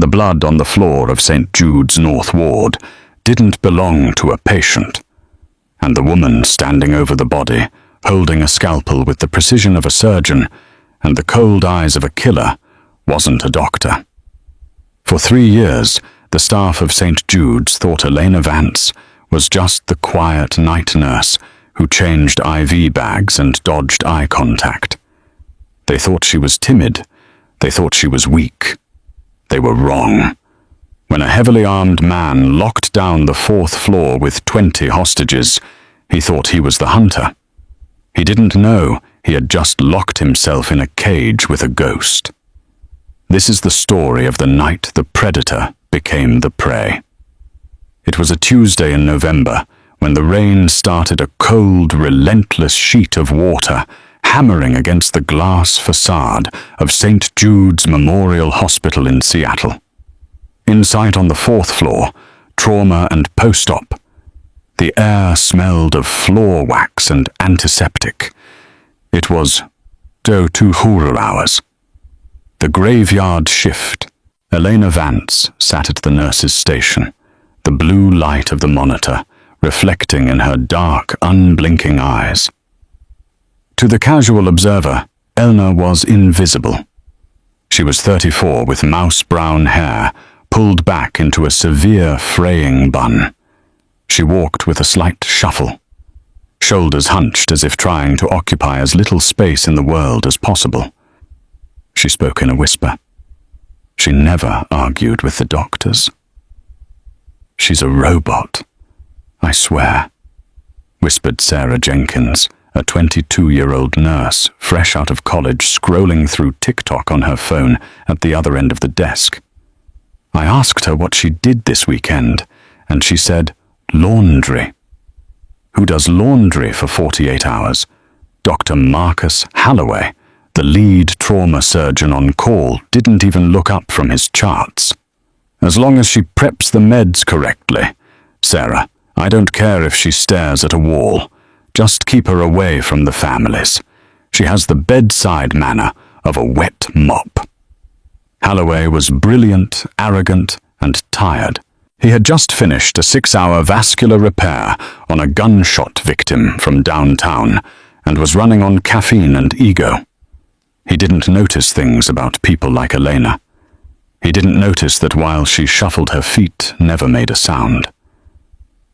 The blood on the floor of St. Jude's North Ward didn't belong to a patient, and the woman standing over the body, holding a scalpel with the precision of a surgeon and the cold eyes of a killer, wasn't a doctor. For 3 years, the staff of St. Jude's thought Elena Vance was just the quiet night nurse who changed IV bags and dodged eye contact. They thought she was timid. They thought she was weak. They were wrong. When a heavily armed man locked down the 4th floor with 20 hostages, he thought he was the hunter. He didn't know he had just locked himself in a cage with a ghost. This is the story of the night the predator became the prey. It was a Tuesday in November when the rain started a cold, relentless sheet of water hammering against the glass facade of St. Jude's Memorial Hospital in Seattle. Inside on the 4th floor, trauma and post-op, the air smelled of floor wax and antiseptic. It was do to horror hours. The graveyard shift. Elena Vance sat at the nurse's station, the blue light of the monitor reflecting in her dark, unblinking eyes. To the casual observer, Elna was invisible. She was 34 with mouse-brown hair pulled back into a severe fraying bun. She walked with a slight shuffle, shoulders hunched as if trying to occupy as little space in the world as possible. She spoke in a whisper. She never argued with the doctors. "She's a robot, I swear," whispered Sarah Jenkins, a 22-year-old nurse, fresh out of college, scrolling through TikTok on her phone at the other end of the desk. "I asked her what she did this weekend, and she said, laundry." Who does laundry for 48 hours? Dr. Marcus Halloway, the lead trauma surgeon on call, didn't even look up from his charts. "As long as she preps the meds correctly, Sarah, I don't care if she stares at a wall. Just keep her away from the families. She has the bedside manner of a wet mop." Halloway was brilliant, arrogant, and tired. He had just finished a 6-hour vascular repair on a gunshot victim from downtown and was running on caffeine and ego. He didn't notice things about people like Elena. He didn't notice that while she shuffled her feet, never made a sound.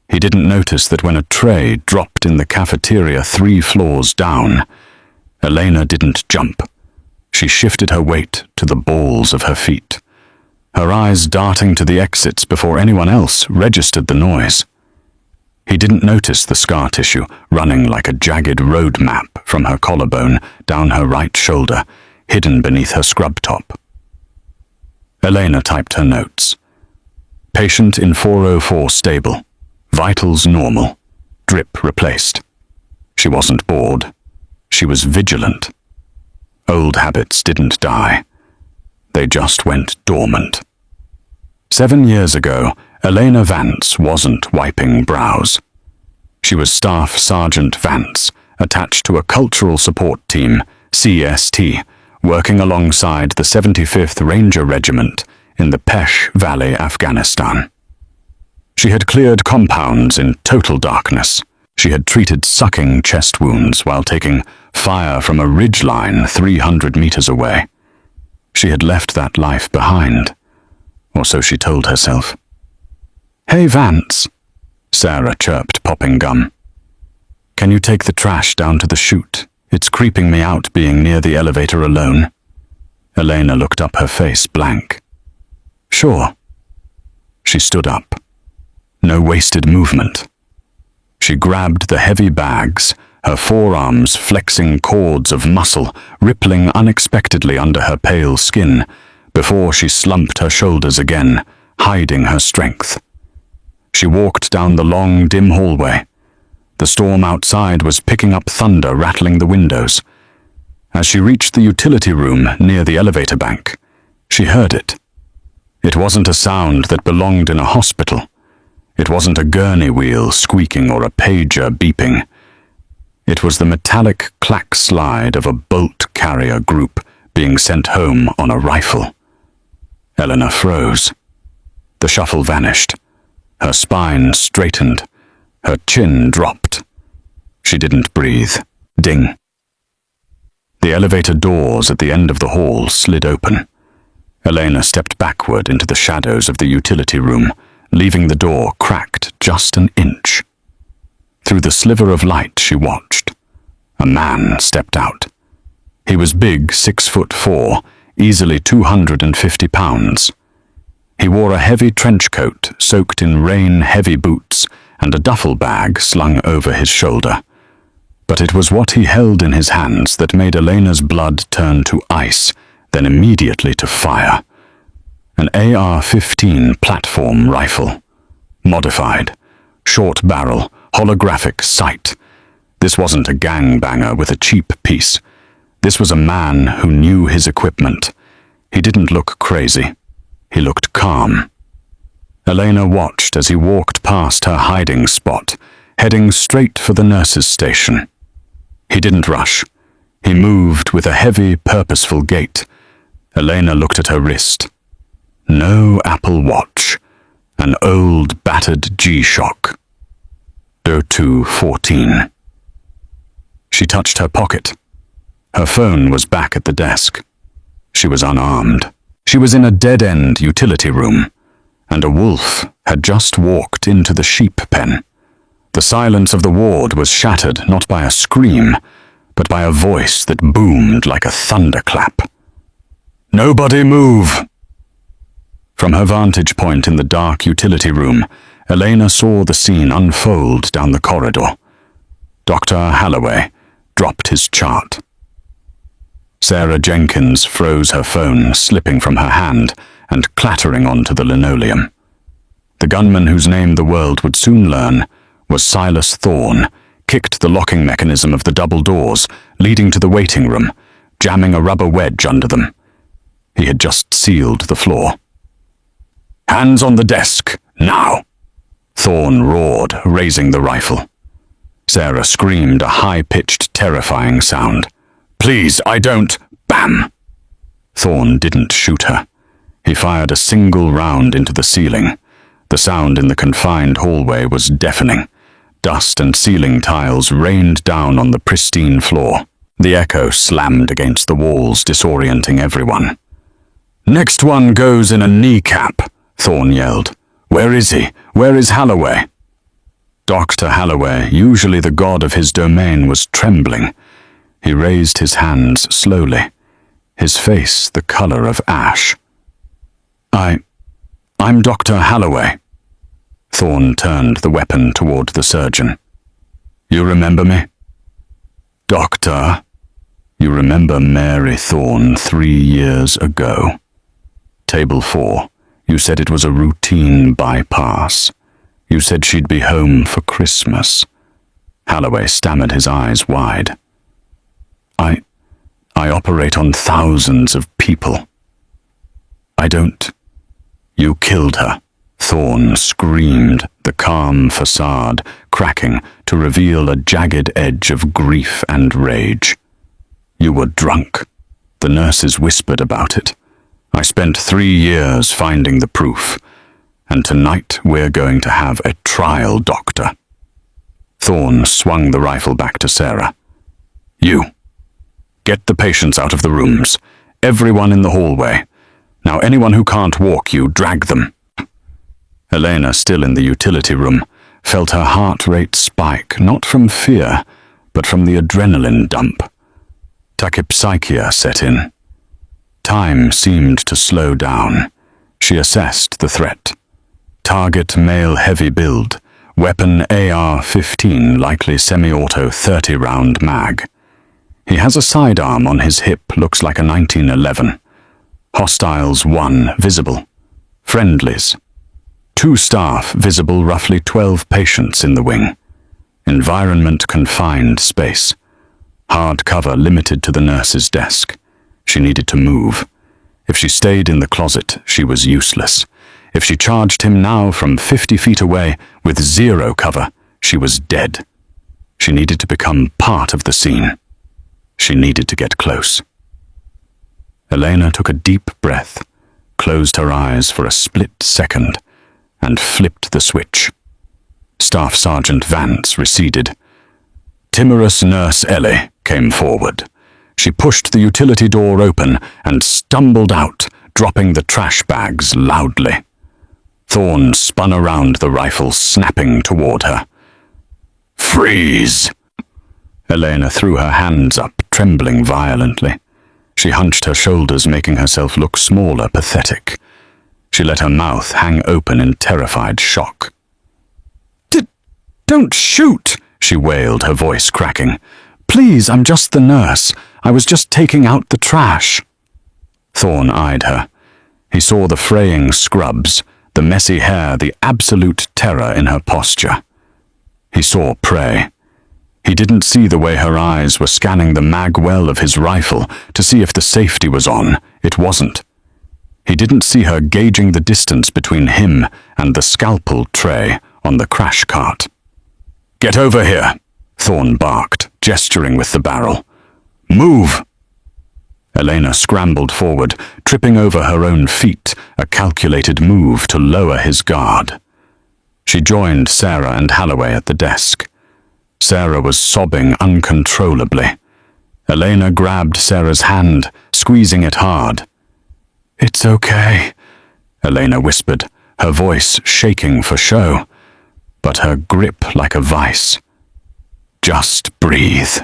He didn't notice that when a tray dropped in the cafeteria 3 floors down, Elena didn't jump. She shifted her weight to the balls of her feet, her eyes darting to the exits before anyone else registered the noise. He didn't notice the scar tissue running like a jagged road map from her collarbone down her right shoulder, hidden beneath her scrub top. Elena typed her notes. Patient in 404 stable. Vitals normal. Drip replaced. She wasn't bored. She was vigilant. Old habits didn't die. They just went dormant. 7 years ago, Elena Vance wasn't wiping brows. She was Staff Sergeant Vance, attached to a cultural support team, CST, working alongside the 75th Ranger Regiment in the Pesh Valley, Afghanistan. She had cleared compounds in total darkness. She had treated sucking chest wounds while taking fire from a ridgeline 300 meters away. She had left that life behind, or so she told herself. "Hey, Vance," Sarah chirped, popping gum. "Can you take the trash down to the chute? It's creeping me out being near the elevator alone." Elena looked up, her face blank. "Sure." She stood up. No wasted movement. She grabbed the heavy bags, her forearms flexing cords of muscle rippling unexpectedly under her pale skin, before she slumped her shoulders again, hiding her strength. She walked down the long, dim hallway. The storm outside was picking up thunder, rattling the windows. As she reached the utility room near the elevator bank, she heard it. It wasn't a sound that belonged in a hospital. It wasn't a gurney wheel squeaking or a pager beeping. It was the metallic clack slide of a bolt carrier group being sent home on a rifle. Eleanor froze. The shuffle vanished. Her spine straightened. Her chin dropped. She didn't breathe. Ding. The elevator doors at the end of the hall slid open. Elena stepped backward into the shadows of the utility room, leaving the door cracked just an inch. Through the sliver of light she watched. A man stepped out. He was big, 6'4", easily 250 pounds. He wore a heavy trench coat soaked in rain-heavy boots and a duffel bag slung over his shoulder. But it was what he held in his hands that made Elena's blood turn to ice, then immediately to fire. An AR-15 platform rifle. Modified. Short barrel, holographic sight. This wasn't a gangbanger with a cheap piece. This was a man who knew his equipment. He didn't look crazy. He looked calm. Elena watched as he walked past her hiding spot, heading straight for the nurse's station. He didn't rush. He moved with a heavy, purposeful gait. Elena looked at her wrist. No Apple Watch. An old, battered G-Shock. 0214. She touched her pocket. Her phone was back at the desk. She was unarmed. She was in a dead-end utility room, and a wolf had just walked into the sheep pen. The silence of the ward was shattered not by a scream, but by a voice that boomed like a thunderclap. "Nobody move!" From her vantage point in the dark utility room, Elena saw the scene unfold down the corridor. Dr. Holloway dropped his chart. Sarah Jenkins froze her phone, slipping from her hand and clattering onto the linoleum. The gunman whose name the world would soon learn was Silas Thorne, kicked the locking mechanism of the double doors leading to the waiting room, jamming a rubber wedge under them. He had just sealed the floor. "Hands on the desk, now!" Thorne roared, raising the rifle. Sarah screamed a high-pitched, terrifying sound. "Please, I don't—" Bam! Thorne didn't shoot her. He fired a single round into the ceiling. The sound in the confined hallway was deafening. Dust and ceiling tiles rained down on the pristine floor. The echo slammed against the walls, disorienting everyone. "Next one goes in a kneecap," Thorne yelled. "Where is he? Where is Holloway?" Dr. Holloway, usually the god of his domain, was trembling. He raised his hands slowly, his face the color of ash. I'm Dr. Holloway." Thorne turned the weapon toward the surgeon. "You remember me?" "Doctor, you remember Mary Thorne 3 years ago. Table 4, you said it was a routine bypass. You said she'd be home for Christmas." Holloway stammered, his eyes wide. I operate on thousands of people. I don't... You killed her," Thorne screamed, the calm facade cracking to reveal a jagged edge of grief and rage. "You were drunk. The nurses whispered about it. I spent 3 years finding the proof, and tonight we're going to have a trial, Doctor." Thorne swung the rifle back to Sarah. "You. Get the patients out of the rooms. Everyone in the hallway. Now anyone who can't walk, you drag them." Elena, still in the utility room, felt her heart rate spike, not from fear, but from the adrenaline dump. Tachypsychia set in. Time seemed to slow down. She assessed the threat. Target male heavy build. Weapon AR-15, likely semi-auto 30-round mag. He has a sidearm on his hip, looks like a 1911. Hostiles 1 visible. Friendlies. 2 staff visible, roughly 12 patients in the wing. Environment confined space. Hard cover limited to the nurse's desk. She needed to move. If she stayed in the closet, she was useless. If she charged him now from 50 feet away with 0 cover, she was dead. She needed to become part of the scene. She needed to get close. Elena took a deep breath, closed her eyes for a split second and flipped the switch. Staff Sergeant Vance receded. Timorous Nurse Ellie came forward. She pushed the utility door open and stumbled out, dropping the trash bags loudly. Thorne spun around, the rifle snapping toward her. "Freeze!" Elena threw her hands up, trembling violently. She hunched her shoulders, making herself look smaller, pathetic. She let her mouth hang open in terrified shock. "Don't shoot!" she wailed, her voice cracking. "Please, I'm just the nurse. I was just taking out the trash." Thorne eyed her. He saw the fraying scrubs, the messy hair, the absolute terror in her posture. He saw prey. He didn't see the way her eyes were scanning the mag well of his rifle to see if the safety was on. It wasn't. He didn't see her gauging the distance between him and the scalpel tray on the crash cart. "Get over here," Thorne barked, gesturing with the barrel. "Move!" Elena scrambled forward, tripping over her own feet, a calculated move to lower his guard. She joined Sarah and Halloway at the desk. Sarah was sobbing uncontrollably. Elena grabbed Sarah's hand, squeezing it hard. "It's okay," Elena whispered, her voice shaking for show, but her grip like a vice. "Just breathe."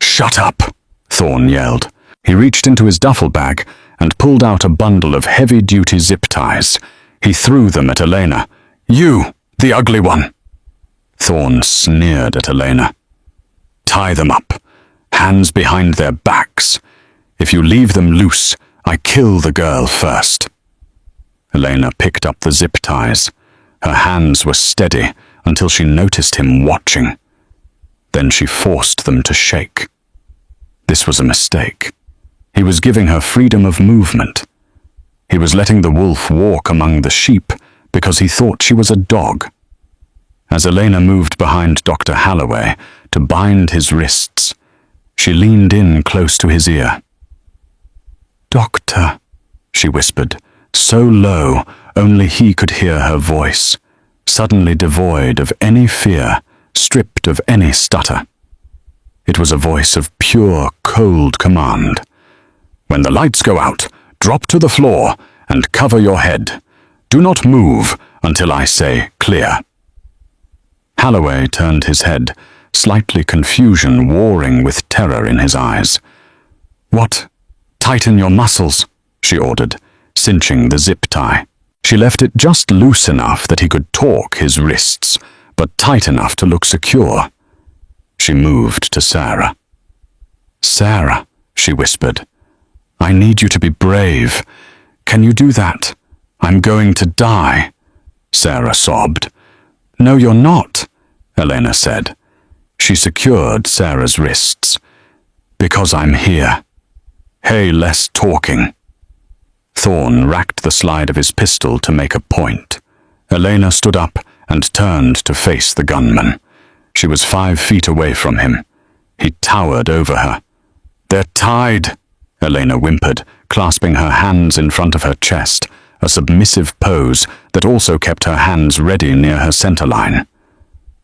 "Shut up," Thorne yelled. He reached into his duffel bag and pulled out a bundle of heavy-duty zip ties. He threw them at Elena. "You, the ugly one." Thorne sneered at Elena. "Tie them up, hands behind their backs. If you leave them loose, I kill the girl first." Elena picked up the zip ties. Her hands were steady until she noticed him watching. Then she forced them to shake. This was a mistake. He was giving her freedom of movement. He was letting the wolf walk among the sheep because he thought she was a dog. As Elena moved behind Dr. Halloway to bind his wrists, she leaned in close to his ear. "Doctor," she whispered, so low only he could hear her voice, suddenly devoid of any fear, stripped of any stutter. It was a voice of pure, cold command. "When the lights go out, drop to the floor and cover your head. Do not move until I say clear." Halloway turned his head, slightly confusion warring with terror in his eyes. "What? Tighten your muscles," she ordered, cinching the zip tie. She left it just loose enough that he could torque his wrists, but tight enough to look secure. She moved to Sarah. "Sarah," she whispered, "I need you to be brave. Can you do that? I'm going to die." Sarah sobbed. "No, you're not," Elena said. She secured Sarah's wrists. "Because I'm here. Hey, less talking." Thorne racked the slide of his pistol to make a point. Elena stood up and turned to face the gunman. She was 5 feet away from him. He towered over her. "They're tied," Elena whimpered, clasping her hands in front of her chest, a submissive pose that also kept her hands ready near her centerline.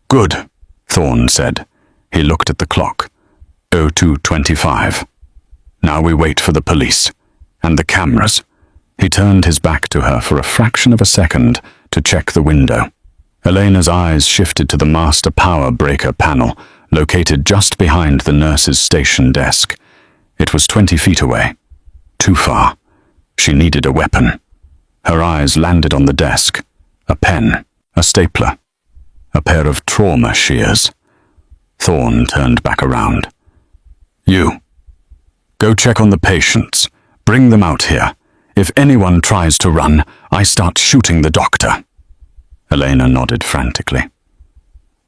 "Good," Thorne said. He looked at the clock. 02:25. "Now we wait for the police. And the cameras." He turned his back to her for a fraction of a second to check the window. Elena's eyes shifted to the master power breaker panel, located just behind the nurse's station desk. It was 20 feet away. Too far. She needed a weapon. Her eyes landed on the desk. A pen, a stapler, a pair of trauma shears. Thorne turned back around. "You. Go check on the patients. Bring them out here. If anyone tries to run, I start shooting the doctor." Elena nodded frantically.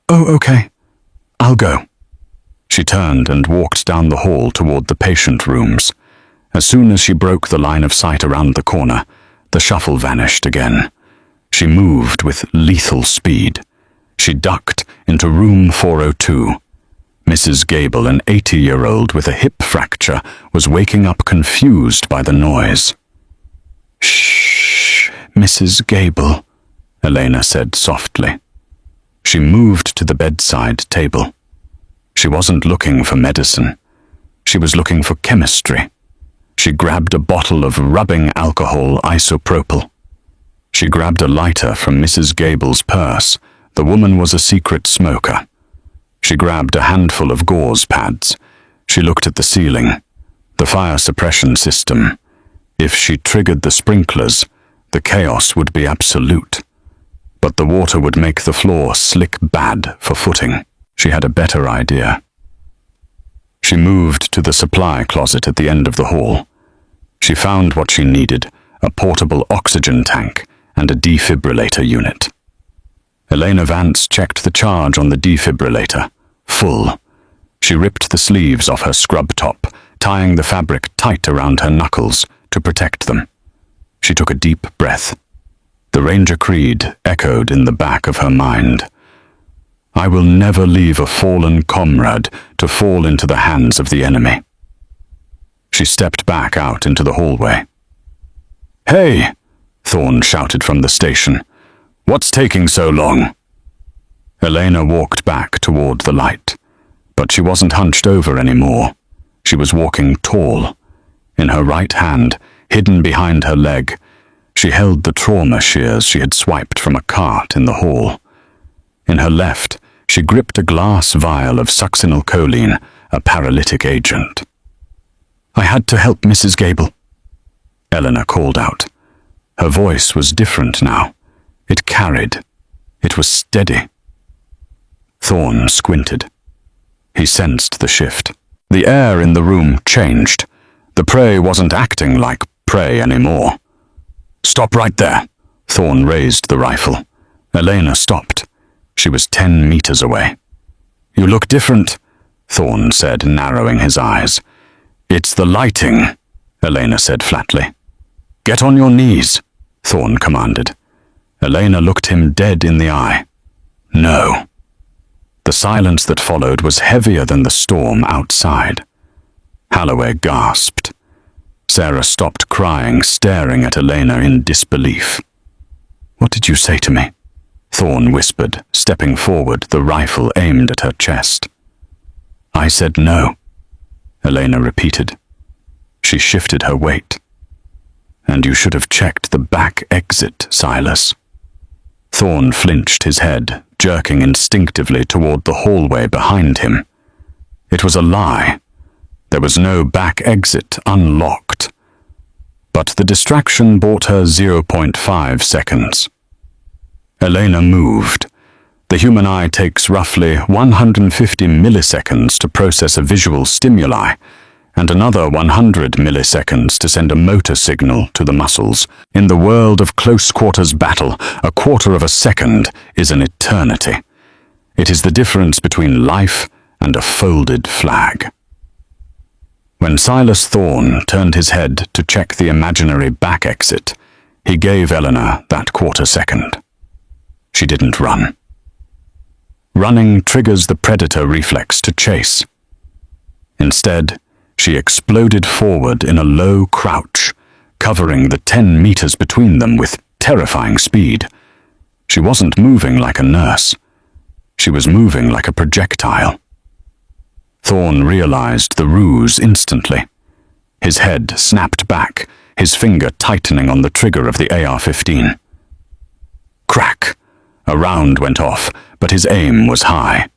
"Oh, okay. I'll go." She turned and walked down the hall toward the patient rooms. As soon as she broke the line of sight around the corner, the shuffle vanished again. She moved with lethal speed. She ducked into room 402. Mrs. Gable, an 80-year-old with a hip fracture, was waking up confused by the noise. "Shh, Mrs. Gable," Elena said softly. She moved to the bedside table. She wasn't looking for medicine. She was looking for chemistry. She grabbed a bottle of rubbing alcohol isopropyl. She grabbed a lighter from Mrs. Gable's purse. The woman was a secret smoker. She grabbed a handful of gauze pads. She looked at the ceiling, the fire suppression system. If she triggered the sprinklers, the chaos would be absolute. But the water would make the floor slick bad for footing. She had a better idea. She moved to the supply closet at the end of the hall. She found what she needed, a portable oxygen tank and a defibrillator unit. Elena Vance checked the charge on the defibrillator. Full. She ripped the sleeves off her scrub top, tying the fabric tight around her knuckles to protect them. She took a deep breath. The Ranger Creed echoed in the back of her mind. I will never leave a fallen comrade to fall into the hands of the enemy. She stepped back out into the hallway. Hey! Thorne shouted from the station. What's taking so long? Elena walked back toward the light, but she wasn't hunched over anymore. She was walking tall. In her right hand, hidden behind her leg, she held the trauma shears she had swiped from a cart in the hall. In her left, she gripped a glass vial of succinylcholine, a paralytic agent. I had to help Mrs. Gable, Eleanor called out. Her voice was different now. It carried. It was steady. Thorne squinted. He sensed the shift. The air in the room changed. The prey wasn't acting like prey anymore. Stop right there. Thorne raised the rifle. Elena stopped. She was 10 meters away. You look different, Thorne said, narrowing his eyes. It's the lighting, Elena said flatly. Get on your knees, Thorne commanded. Elena looked him dead in the eye. No. The silence that followed was heavier than the storm outside. Halloway gasped. Sarah stopped crying, staring at Elena in disbelief. What did you say to me? Thorne whispered, stepping forward, the rifle aimed at her chest. I said no, Elena repeated. She shifted her weight. And you should have checked the back exit, Silas. Thorne flinched his head, jerking instinctively toward the hallway behind him. It was a lie. There was no back exit unlocked. But the distraction bought her 0.5 seconds. Elena moved. The human eye takes roughly 150 milliseconds to process a visual stimuli, and another 100 milliseconds to send a motor signal to the muscles. In the world of close-quarters battle, a quarter of a second is an eternity. It is the difference between life and a folded flag. When Silas Thorne turned his head to check the imaginary back exit, he gave Eleanor that quarter second. She didn't run. Running triggers the predator reflex to chase. Instead, she exploded forward in a low crouch, covering the 10 meters between them with terrifying speed. She wasn't moving like a nurse. She was moving like a projectile. Thorne realized the ruse instantly. His head snapped back, his finger tightening on the trigger of the AR-15. Crack! A round went off, but his aim was high.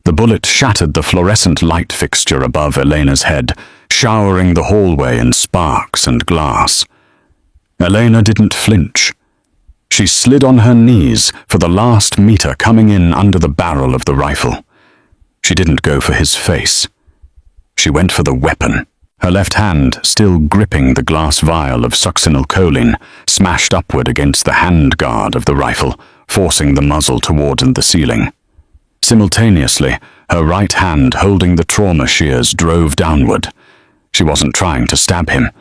The bullet shattered the fluorescent light fixture above Elena's head, showering the hallway in sparks and glass. Elena didn't flinch. She slid on her knees for the last meter coming in under the barrel of the rifle. She didn't go for his face. She went for the weapon. Her left hand, still gripping the glass vial of succinylcholine, smashed upward against the handguard of the rifle, forcing the muzzle toward the ceiling. Simultaneously, her right hand holding the trauma shears drove downward. She wasn't trying to stab him.